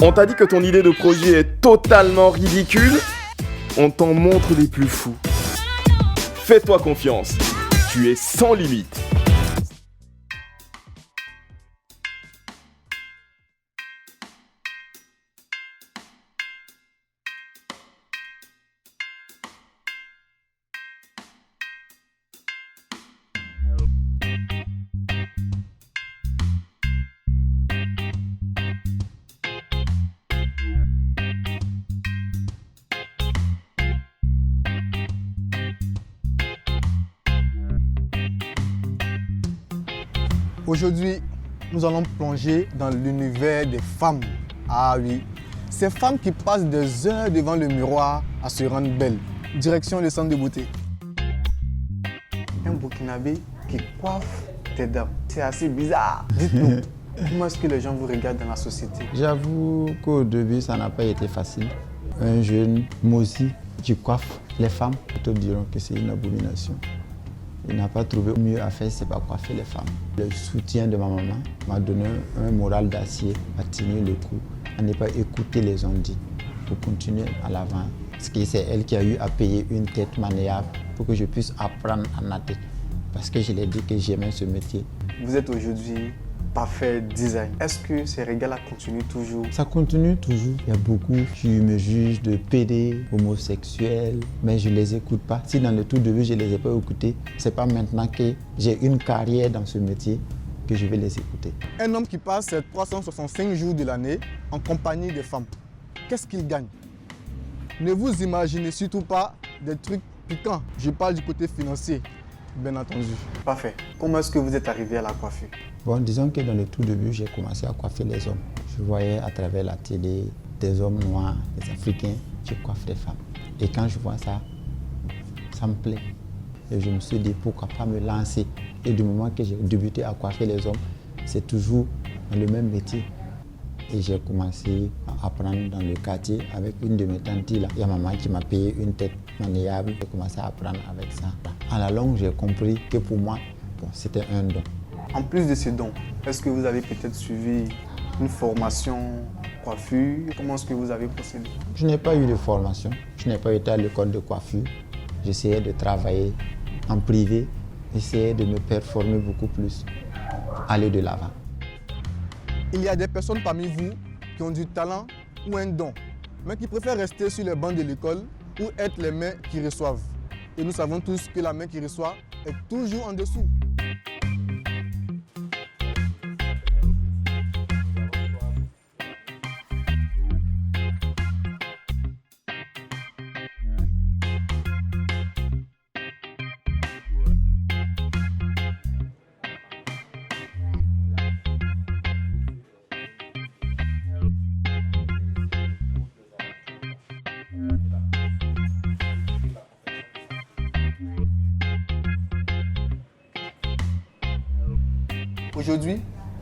On t'a dit que ton idée de projet est totalement ridicule? On t'en montre les plus fous. Fais-toi confiance, tu es sans limite. Aujourd'hui, nous allons plonger dans l'univers des femmes. Ah oui, ces femmes qui passent des heures devant le miroir à se rendre belles. Direction le centre de beauté. Un Burkinabé qui coiffe tes dames. C'est assez bizarre. Dites-nous, comment est-ce que les gens vous regardent dans la société? J'avoue qu'au début, ça n'a pas été facile. Un jeune, moi aussi, qui coiffe les femmes, te diront que c'est une abomination. Il n'a pas trouvé mieux à faire, c'est pas coiffer les femmes. Le soutien de ma maman m'a donné un moral d'acier, à tenir le coup, à ne pas écouter les ondits, pour continuer à l'avant. Parce que c'est elle qui a eu à payer une tête maniable pour que je puisse apprendre à natter. Parce que je l'ai dit que j'aimais ce métier. Vous êtes aujourd'hui parfait design. Est-ce que ces régals continuent toujours? Ça continue toujours. Il y a beaucoup qui me jugent de pédé, homosexuel, mais je ne les écoute pas. Si dans le tout début, je ne les ai pas écoutés, ce n'est pas maintenant que j'ai une carrière dans ce métier que je vais les écouter. Un homme qui passe ses 365 jours de l'année en compagnie des femmes, qu'est-ce qu'il gagne? Ne vous imaginez surtout pas des trucs piquants. Je parle du côté financier, bien entendu. Parfait. Comment est-ce que vous êtes arrivé à la coiffure? Bon, disons que dans le tout début, j'ai commencé à coiffer les hommes. Je voyais à travers la télé des hommes noirs, des Africains, je coiffe des femmes. Et quand je vois ça, ça me plaît. Et je me suis dit, pourquoi pas me lancer? Et du moment que j'ai débuté à coiffer les hommes, c'est toujours dans le même métier. Et j'ai commencé à apprendre dans le quartier avec une de mes tantes là. Il y a maman qui m'a payé une tête maniable. J'ai commencé à apprendre avec ça. À la longue, j'ai compris que pour moi, bon, c'était un don. En plus de ces dons, est-ce que vous avez peut-être suivi une formation coiffure? Comment est-ce que vous avez procédé? Je n'ai pas eu de formation. Je n'ai pas été à l'école de coiffure. J'essayais de travailler en privé, essayer de me performer beaucoup plus, aller de l'avant. Il y a des personnes parmi vous qui ont du talent ou un don, mais qui préfèrent rester sur les bancs de l'école ou être les mains qui reçoivent. Et nous savons tous que la main qui reçoit est toujours en dessous. Aujourd'hui,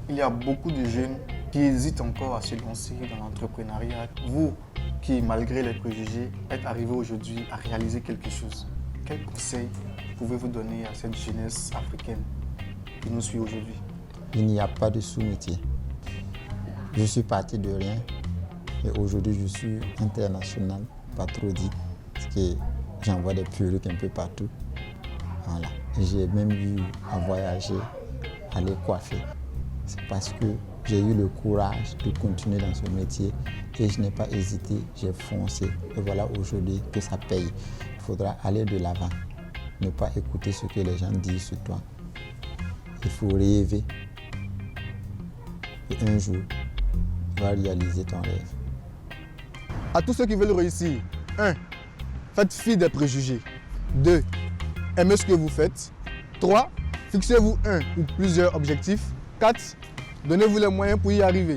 il y a beaucoup de jeunes qui hésitent encore à se lancer dans l'entrepreneuriat. Vous, qui malgré les préjugés, êtes arrivés aujourd'hui à réaliser quelque chose, quel conseil pouvez-vous donner à cette jeunesse africaine qui nous suit aujourd'hui? Il n'y a pas de sous-métier. Je suis parti de rien et aujourd'hui je suis international, pas trop dit, parce que j'envoie des perruques un peu partout. Voilà. J'ai même eu à voyager, aller coiffer. C'est parce que j'ai eu le courage de continuer dans ce métier et je n'ai pas hésité, j'ai foncé. Et voilà aujourd'hui que ça paye. Il faudra aller de l'avant, ne pas écouter ce que les gens disent sur toi. Il faut rêver. Et un jour, tu vas réaliser ton rêve. À tous ceux qui veulent réussir, 1. Faites fi des préjugés. 2. Aimez ce que vous faites. 3. Fixez-vous un ou plusieurs objectifs. 4. Donnez-vous les moyens pour y arriver.